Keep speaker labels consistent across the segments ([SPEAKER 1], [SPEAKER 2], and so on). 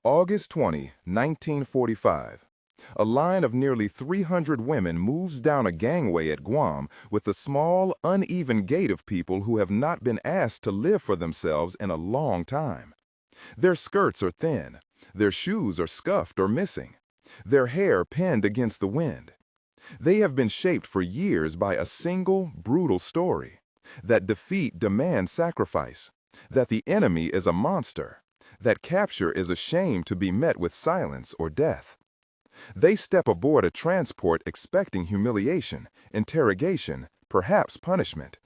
[SPEAKER 1] August 20, 1945. A line of nearly 300 women moves down a gangway at Guam with a small, uneven gait of people who have not been asked to live for themselves in a long time. Their skirts are thin, their shoes are scuffed or missing, their hair pinned against the wind. They have been shaped for years by a single, brutal story: that defeat demands sacrifice, that the enemy is a monster, that capture is a shame to be met with silence or death. They step aboard a transport expecting humiliation, interrogation, perhaps punishment.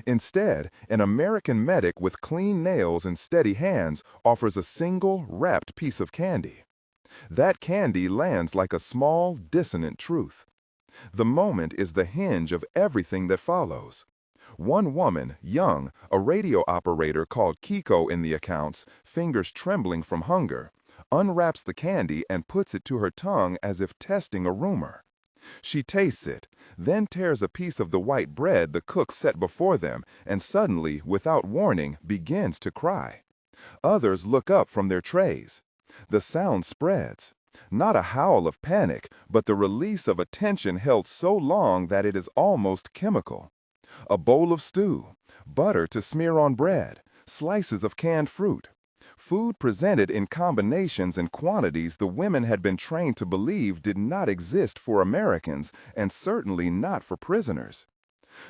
[SPEAKER 1] Instead, an American medic with clean nails and steady hands offers a single, wrapped piece of candy. That candy lands like a small, dissonant truth. The moment is the hinge of everything that follows. One woman, young, a radio operator called Kiko in the accounts, fingers trembling from hunger, unwraps the candy and puts it to her tongue as if testing a rumor. She tastes it, then tears a piece of the white bread the cook set before them and suddenly, without warning, begins to cry. Others look up from their trays. The sound spreads. Not a howl of panic, but the release of a tension held so long that it is almost chemical. A bowl of stew, butter to smear on bread, slices of canned fruit. Food presented in combinations and quantities the women had been trained to believe did not exist for Americans and certainly not for prisoners.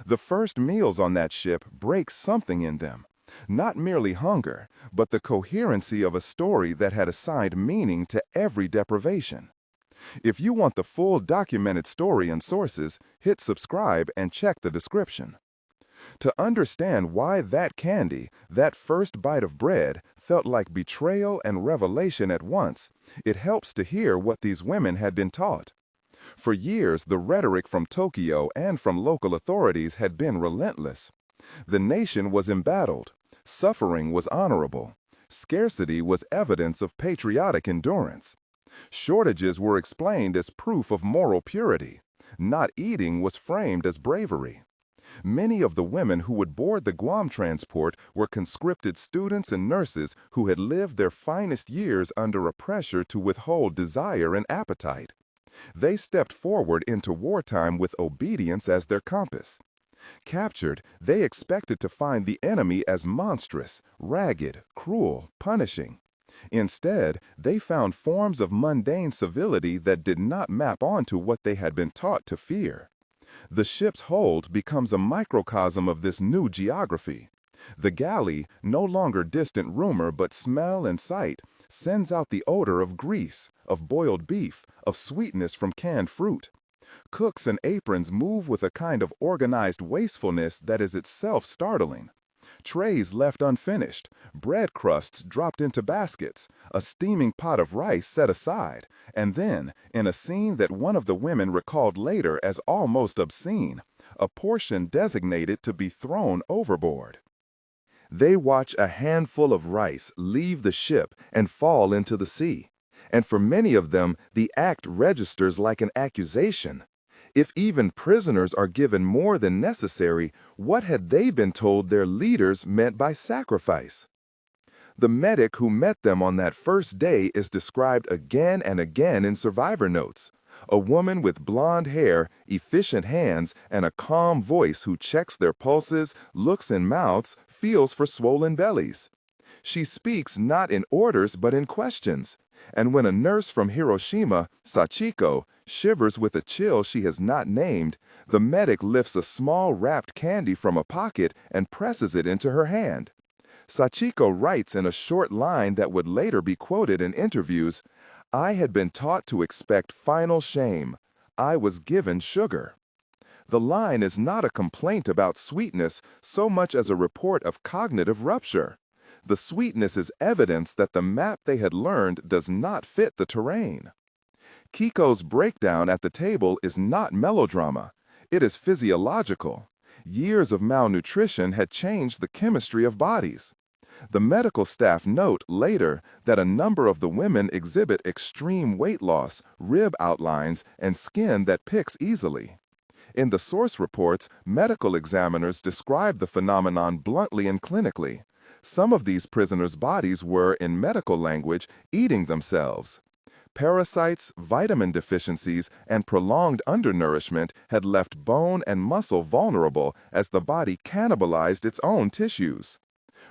[SPEAKER 1] The first meals on that ship break something in them. Not merely hunger, but the coherency of a story that had assigned meaning to every deprivation. If you want the full documented story and sources, hit subscribe and check the description. To understand why that candy, that first bite of bread, felt like betrayal and revelation at once, it helps to hear what these women had been taught. For years, the rhetoric from Tokyo and from local authorities had been relentless. The nation was embattled. Suffering was honorable. Scarcity was evidence of patriotic endurance. Shortages were explained as proof of moral purity. Not eating was framed as bravery. Many of the women who would board the Guam transport were conscripted students and nurses who had lived their finest years under a pressure to withhold desire and appetite. They stepped forward into wartime with obedience as their compass. Captured, they expected to find the enemy as monstrous, ragged, cruel, punishing. Instead, they found forms of mundane civility that did not map onto what they had been taught to fear. The ship's hold becomes a microcosm of this new geography. The galley, no longer distant rumor but smell and sight, sends out the odor of grease, of boiled beef, of sweetness from canned fruit. Cooks and aprons move with a kind of organized wastefulness that is itself startling. Trays left unfinished, bread crusts dropped into baskets, a steaming pot of rice set aside, and then, in a scene that one of the women recalled later as almost obscene, a portion designated to be thrown overboard. They watch a handful of rice leave the ship and fall into the sea, and for many of them, the act registers like an accusation. If even prisoners are given more than necessary, what had they been told their leaders meant by sacrifice? The medic who met them on that first day is described again and again in survivor notes. A woman with blonde hair, efficient hands, and a calm voice who checks their pulses, looks in mouths, feels for swollen bellies. She speaks not in orders but in questions. And when a nurse from Hiroshima, Sachiko, shivers with a chill she has not named, the medic lifts a small wrapped candy from a pocket and presses it into her hand. Sachiko writes in a short line that would later be quoted in interviews, "I had been taught to expect final shame. I was given sugar." The line is not a complaint about sweetness so much as a report of cognitive rupture. The sweetness is evidence that the map they had learned does not fit the terrain. Kiko's breakdown at the table is not melodrama. It is physiological. Years of malnutrition had changed the chemistry of bodies. The medical staff note later that a number of the women exhibit extreme weight loss, rib outlines, and skin that picks easily. In the source reports, medical examiners describe the phenomenon bluntly and clinically. Some of these prisoners' bodies were, in medical language, eating themselves. Parasites, vitamin deficiencies, and prolonged undernourishment had left bone and muscle vulnerable as the body cannibalized its own tissues.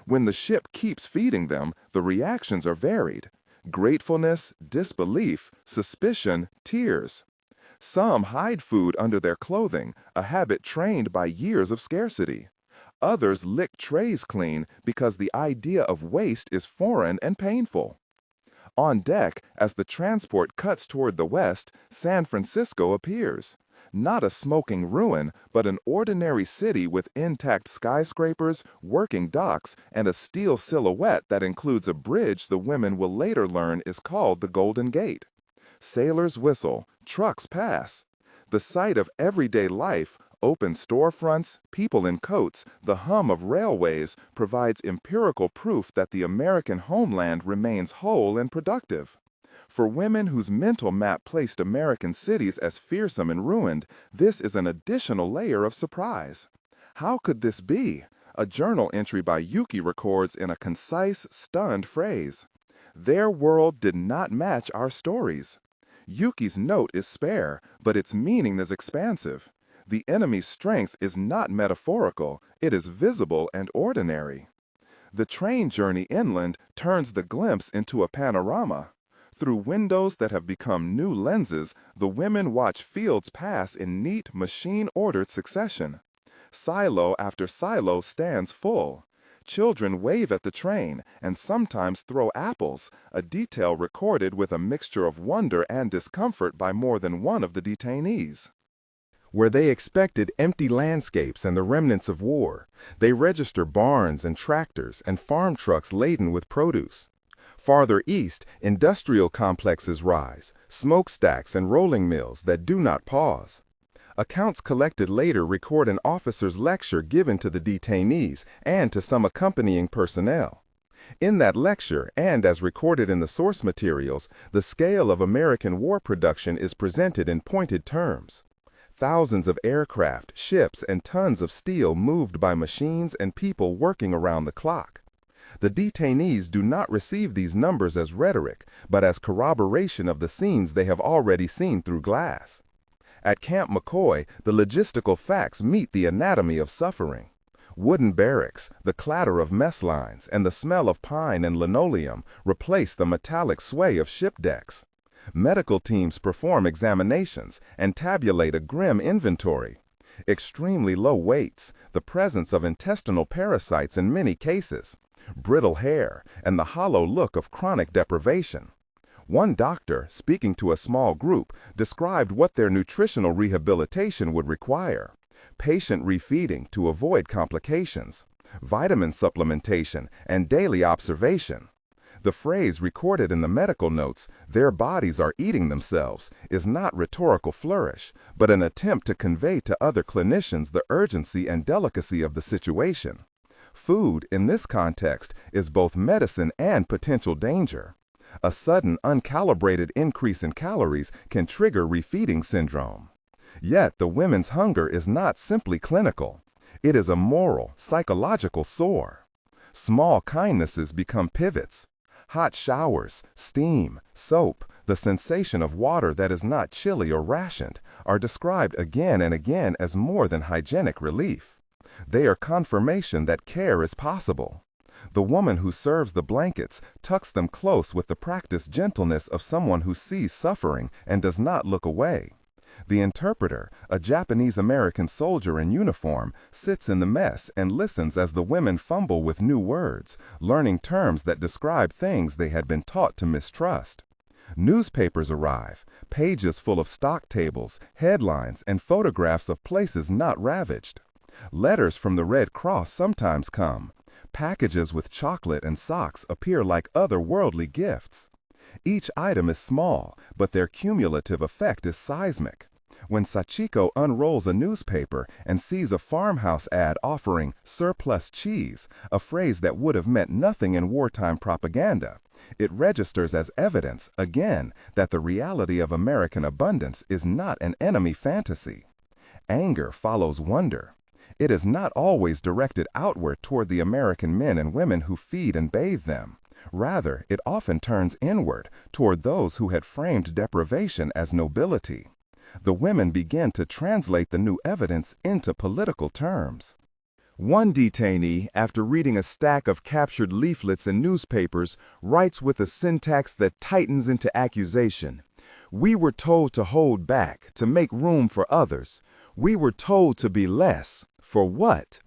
[SPEAKER 1] When the ship keeps feeding them, the reactions are varied: gratefulness, disbelief, suspicion, tears. Some hide food under their clothing, a habit trained by years of scarcity. Others lick trays clean because the idea of waste is foreign and painful. On deck, as the transport cuts toward the west, San Francisco appears. Not a smoking ruin, but an ordinary city with intact skyscrapers, working docks, and a steel silhouette that includes a bridge the women will later learn is called the Golden Gate. Sailors whistle, trucks pass. The sight of everyday life, open storefronts, people in coats, the hum of railways provides empirical proof that the American homeland remains whole and productive. For women whose mental map placed American cities as fearsome and ruined, this is an additional layer of surprise. How could this be? A journal entry by Yuki records in a concise, stunned phrase. Their world did not match our stories. Yuki's note is spare, but its meaning is expansive. The enemy's strength is not metaphorical, it is visible and ordinary. The train journey inland turns the glimpse into a panorama. Through windows that have become new lenses, the women watch fields pass in neat, machine-ordered succession. Silo after silo stands full. Children wave at the train and sometimes throw apples, a detail recorded with a mixture of wonder and discomfort by more than one of the detainees. Where they expected empty landscapes and the remnants of war, they register barns and tractors and farm trucks laden with produce. Farther east, industrial complexes rise, smokestacks and rolling mills that do not pause. Accounts collected later record an officer's lecture given to the detainees and to some accompanying personnel. In that lecture, and as recorded in the source materials, the scale of American war production is presented in pointed terms. Thousands of aircraft, ships, and tons of steel moved by machines and people working around the clock. The detainees do not receive these numbers as rhetoric, but as corroboration of the scenes they have already seen through glass. At Camp McCoy, the logistical facts meet the anatomy of suffering. Wooden barracks, the clatter of mess lines, and the smell of pine and linoleum replace the metallic sway of ship decks. Medical teams perform examinations and tabulate a grim inventory. Extremely low weights, the presence of intestinal parasites in many cases, brittle hair, and the hollow look of chronic deprivation. One doctor, speaking to a small group, described what their nutritional rehabilitation would require: patient refeeding to avoid complications, vitamin supplementation, and daily observation. The phrase recorded in the medical notes, "their bodies are eating themselves," is not rhetorical flourish, but an attempt to convey to other clinicians the urgency and delicacy of the situation. Food, in this context, is both medicine and potential danger. A sudden, uncalibrated increase in calories can trigger refeeding syndrome. Yet the women's hunger is not simply clinical. It is a moral, psychological sore. Small kindnesses become pivots. Hot showers, steam, soap, the sensation of water that is not chilly or rationed are described again and again as more than hygienic relief. They are confirmation that care is possible. The woman who serves the blankets tucks them close with the practiced gentleness of someone who sees suffering and does not look away. The interpreter, a Japanese-American soldier in uniform, sits in the mess and listens as the women fumble with new words, learning terms that describe things they had been taught to mistrust. Newspapers arrive, pages full of stock tables, headlines, and photographs of places not ravaged. Letters from the Red Cross sometimes come. Packages with chocolate and socks appear like otherworldly gifts. Each item is small, but their cumulative effect is seismic. When Sachiko unrolls a newspaper and sees a farmhouse ad offering surplus cheese, a phrase that would have meant nothing in wartime propaganda, it registers as evidence, again, that the reality of American abundance is not an enemy fantasy. Anger follows wonder. It is not always directed outward toward the American men and women who feed and bathe them. Rather, it often turns inward toward those who had framed deprivation as nobility. The women begin to translate the new evidence into political terms. One detainee, after reading a stack of captured leaflets and newspapers, writes with a syntax that tightens into accusation. We were told to hold back, to make room for others. We were told to be less. For what?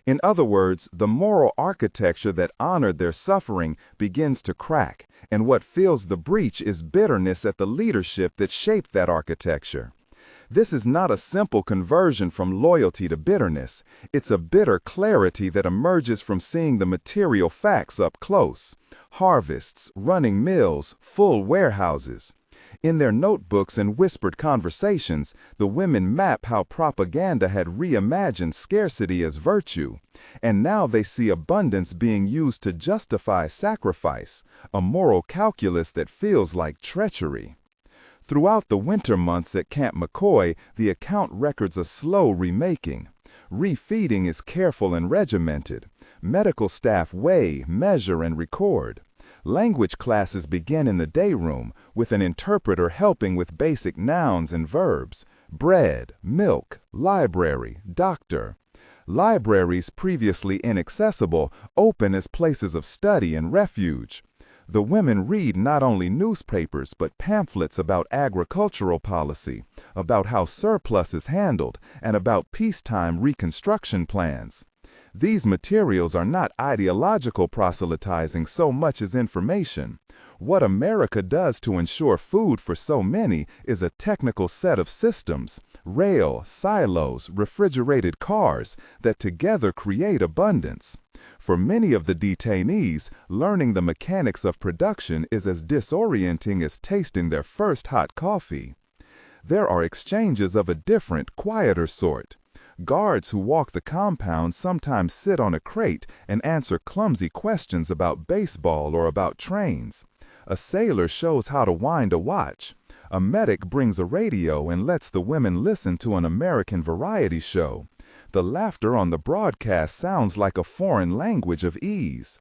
[SPEAKER 1] In other words, the moral architecture that honored their suffering begins to crack, and what fills the breach is bitterness at the leadership that shaped that architecture. This is not a simple conversion from loyalty to bitterness. It's a bitter clarity that emerges from seeing the material facts up close. Harvests, running mills, full warehouses. In their notebooks and whispered conversations, the women map how propaganda had reimagined scarcity as virtue, and now they see abundance being used to justify sacrifice, a moral calculus that feels like treachery. Throughout the winter months at Camp McCoy, the account records a slow remaking. Refeeding is careful and regimented. Medical staff weigh, measure, and record. Language classes begin in the day room, with an interpreter helping with basic nouns and verbs. Bread, milk, library, doctor. Libraries previously inaccessible open as places of study and refuge. The women read not only newspapers but pamphlets about agricultural policy, about how surplus is handled, and about peacetime reconstruction plans. These materials are not ideological proselytizing so much as information. What America does to ensure food for so many is a technical set of systems, rail, silos, refrigerated cars, that together create abundance. For many of the detainees, learning the mechanics of production is as disorienting as tasting their first hot coffee. There are exchanges of a different, quieter sort. Guards who walk the compound sometimes sit on a crate and answer clumsy questions about baseball or about trains. A sailor shows how to wind a watch. A medic brings a radio and lets the women listen to an American variety show. The laughter on the broadcast sounds like a foreign language of ease.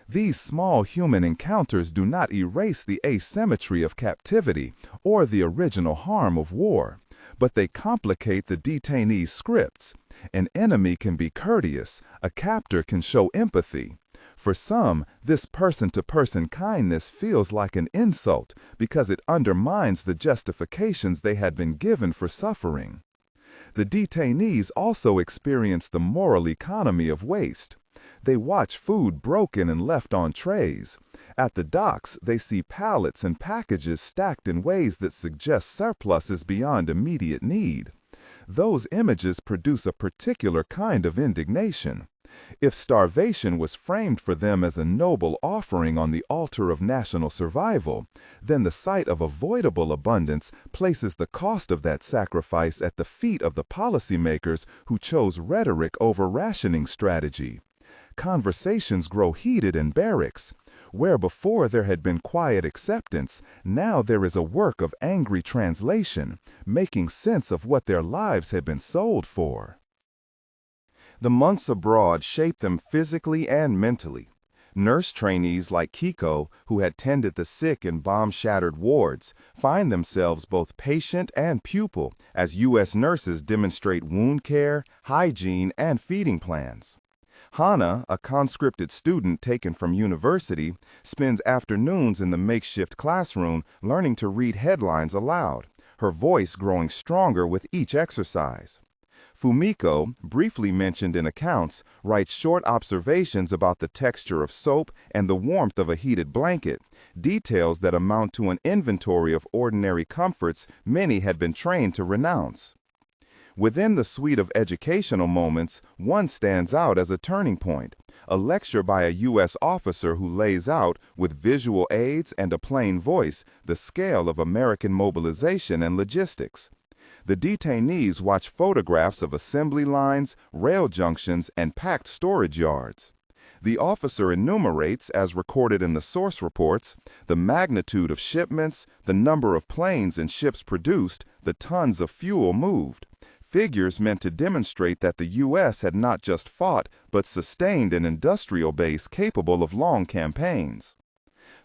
[SPEAKER 1] These small human encounters do not erase the asymmetry of captivity or the original harm of war, but they complicate the detainee's scripts. An enemy can be courteous, a captor can show empathy. For some, this person-to-person kindness feels like an insult because it undermines the justifications they had been given for suffering. The detainees also experience the moral economy of waste. They watch food broken and left on trays. At the docks, they see pallets and packages stacked in ways that suggest surpluses beyond immediate need. Those images produce a particular kind of indignation. If starvation was framed for them as a noble offering on the altar of national survival, then the sight of avoidable abundance places the cost of that sacrifice at the feet of the policymakers who chose rhetoric over rationing strategy. Conversations grow heated in barracks. Where before there had been quiet acceptance, now there is a work of angry translation, making sense of what their lives had been sold for. The months abroad shaped them physically and mentally. Nurse trainees like Kiko, who had tended the sick in bomb-shattered wards, find themselves both patient and pupil as U.S. nurses demonstrate wound care, hygiene, and feeding plans. Hannah, a conscripted student taken from university, spends afternoons in the makeshift classroom learning to read headlines aloud, her voice growing stronger with each exercise. Fumiko, briefly mentioned in accounts, writes short observations about the texture of soap and the warmth of a heated blanket, details that amount to an inventory of ordinary comforts many had been trained to renounce. Within the suite of educational moments, one stands out as a turning point, a lecture by a U.S. officer who lays out, with visual aids and a plain voice, the scale of American mobilization and logistics. The detainees watch photographs of assembly lines, rail junctions, and packed storage yards. The officer enumerates, as recorded in the source reports, the magnitude of shipments, the number of planes and ships produced, the tons of fuel moved. figures meant to demonstrate that the U.S. had not just fought, but sustained an industrial base capable of long campaigns.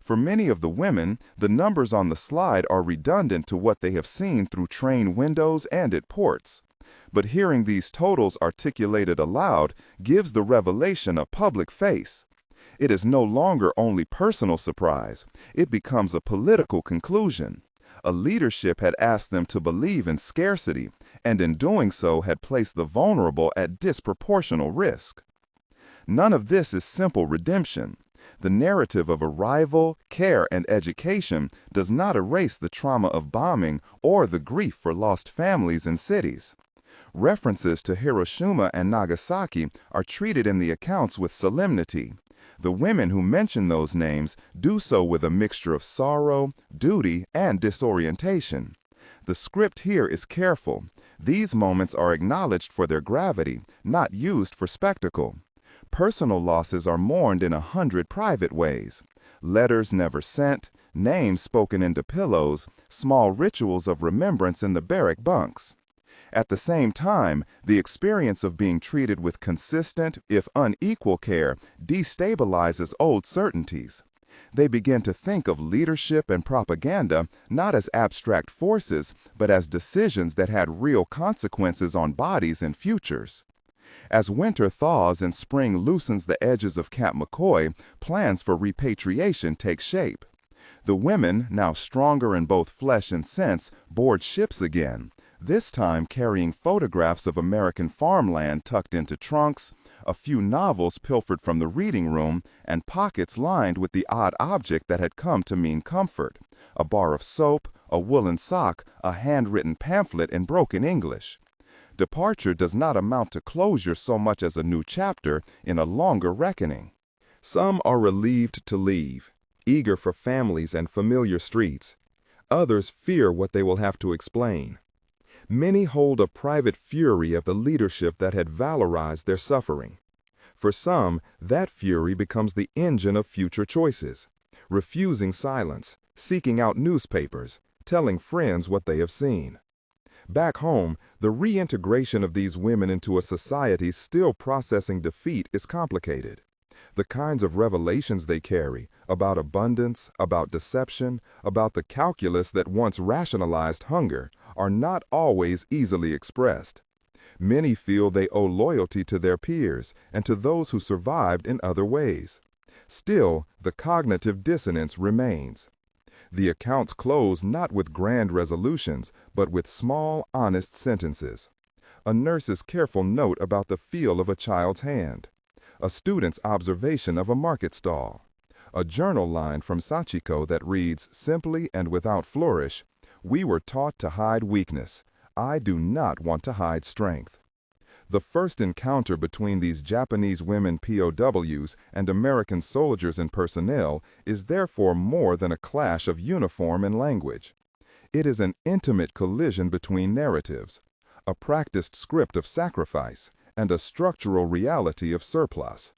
[SPEAKER 1] For many of the women, the numbers on the slide are redundant to what they have seen through train windows and at ports. But hearing these totals articulated aloud gives the revelation a public face. It is no longer only personal surprise, it becomes a political conclusion. A leadership had asked them to believe in scarcity, and in doing so had placed the vulnerable at disproportional risk. None of this is simple redemption. The narrative of arrival, care, and education does not erase the trauma of bombing or the grief for lost families and cities. References to Hiroshima and Nagasaki are treated in the accounts with solemnity. The women who mention those names do so with a mixture of sorrow, duty, and disorientation. The script here is careful. These moments are acknowledged for their gravity, not used for spectacle. Personal losses are mourned in 100 private ways. Letters never sent, names spoken into pillows, small rituals of remembrance in the barrack bunks. At the same time, the experience of being treated with consistent, if unequal care, destabilizes old certainties. They begin to think of leadership and propaganda not as abstract forces, but as decisions that had real consequences on bodies and futures. As winter thaws and spring loosens the edges of Camp McCoy, plans for repatriation take shape. The women, now stronger in both flesh and sense, board ships again, this time carrying photographs of American farmland tucked into trunks, a few novels pilfered from the reading room, and pockets lined with the odd object that had come to mean comfort: a bar of soap, a woolen sock, a handwritten pamphlet in broken English. Departure does not amount to closure so much as a new chapter in a longer reckoning. Some are relieved to leave, eager for families and familiar streets. Others fear what they will have to explain. Many hold a private fury of the leadership that had valorized their suffering. For some, that fury becomes the engine of future choices, refusing silence, seeking out newspapers, telling friends what they have seen. Back home, the reintegration of these women into a society still processing defeat is complicated. The kinds of revelations they carry about abundance, about deception, about the calculus that once rationalized hunger are not always easily expressed. Many feel they owe loyalty to their peers and to those who survived in other ways. Still, the cognitive dissonance remains. The accounts close not with grand resolutions, but with small, honest sentences. A nurse's careful note about the feel of a child's hand. A student's observation of a market stall. A journal line from Sachiko that reads simply and without flourish, "We were taught to hide weakness. I do not want to hide strength." The first encounter between these Japanese women POWs and American soldiers and personnel is therefore more than a clash of uniform and language. It is an intimate collision between narratives, a practiced script of sacrifice, and a structural reality of surplus.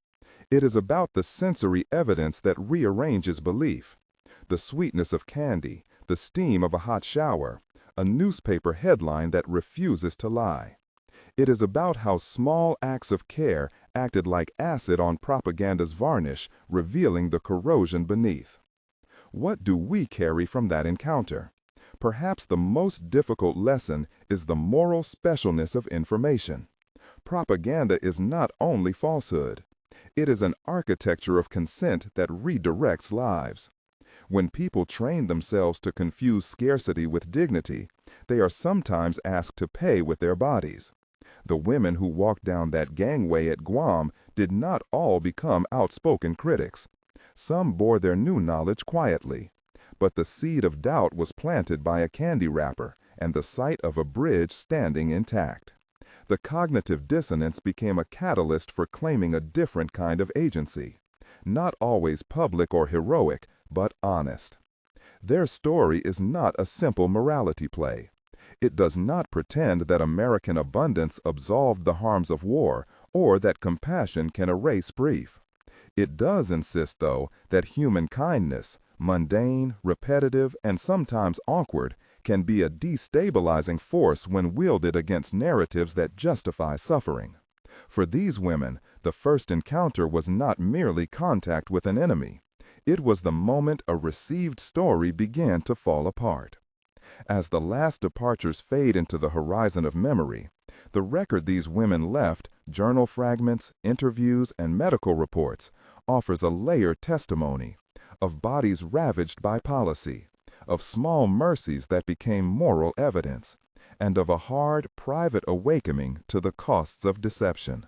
[SPEAKER 1] It is about the sensory evidence that rearranges belief, the sweetness of candy, the steam of a hot shower, a newspaper headline that refuses to lie. It is about how small acts of care acted like acid on propaganda's varnish, revealing the corrosion beneath. What do we carry from that encounter? Perhaps the most difficult lesson is the moral specialness of information. Propaganda is not only falsehood. It is an architecture of consent that redirects lives. When people train themselves to confuse scarcity with dignity, they are sometimes asked to pay with their bodies. The women who walked down that gangway at Guam did not all become outspoken critics. Some bore their new knowledge quietly. But the seed of doubt was planted by a candy wrapper and the sight of a bridge standing intact. The cognitive dissonance became a catalyst for claiming a different kind of agency. Not always public or heroic, but honest. Their story is not a simple morality play. It does not pretend that American abundance absolved the harms of war or that compassion can erase grief. It does insist, though, that human kindness, mundane, repetitive, and sometimes awkward, can be a destabilizing force when wielded against narratives that justify suffering. For these women, the first encounter was not merely contact with an enemy. It was the moment a received story began to fall apart. As the last departures fade into the horizon of memory, the record these women left, journal fragments, interviews, and medical reports, offers a layered testimony of bodies ravaged by policy, of small mercies that became moral evidence, and of a hard, private awakening to the costs of deception.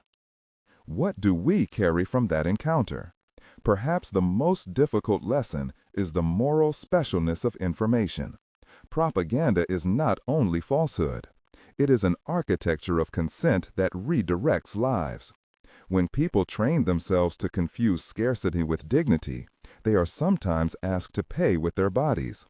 [SPEAKER 1] What do we carry from that encounter? Perhaps the most difficult lesson is the moral specialness of information. Propaganda is not only falsehood. It is an architecture of consent that redirects lives. When people train themselves to confuse scarcity with dignity, they are sometimes asked to pay with their bodies.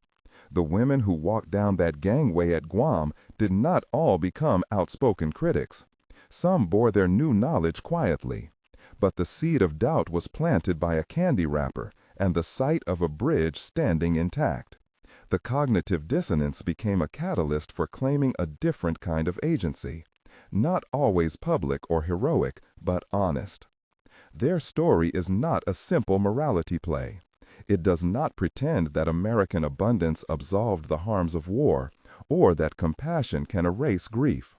[SPEAKER 1] The women who walked down that gangway at Guam did not all become outspoken critics. Some bore their new knowledge quietly. But the seed of doubt was planted by a candy wrapper and the sight of a bridge standing intact. The cognitive dissonance became a catalyst for claiming a different kind of agency, not always public or heroic, but honest. Their story is not a simple morality play. It does not pretend that American abundance absolved the harms of war, or that compassion can erase grief.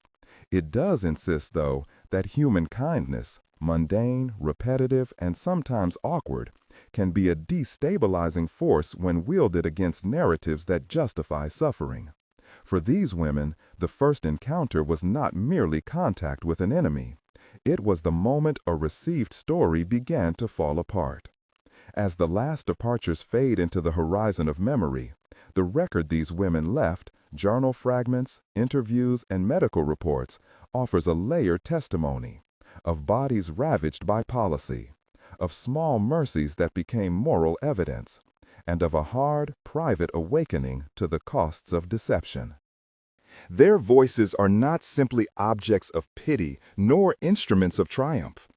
[SPEAKER 1] It does insist, though, that human kindness, mundane, repetitive, and sometimes awkward, can be a destabilizing force when wielded against narratives that justify suffering. For these women, the first encounter was not merely contact with an enemy. It was the moment a received story began to fall apart. As the last departures fade into the horizon of memory, the record these women left, journal fragments, interviews, and medical reports, offers a layered testimony of bodies ravaged by policy, of small mercies that became moral evidence, and of a hard, private awakening to the costs of deception. Their voices are not simply objects of pity nor instruments of triumph.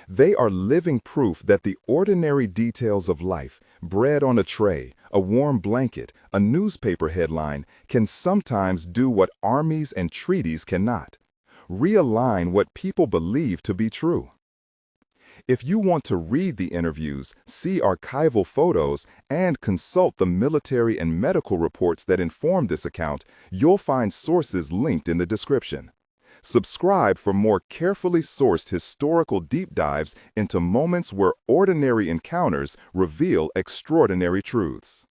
[SPEAKER 1] They are living proof that the ordinary details of life, bread on a tray, a warm blanket, a newspaper headline, can sometimes do what armies and treaties cannot: realign what people believe to be true. If you want to read the interviews, see archival photos, and consult the military and medical reports that inform this account, you'll find sources linked in the description. Subscribe for more carefully sourced historical deep dives into moments where ordinary encounters reveal extraordinary truths.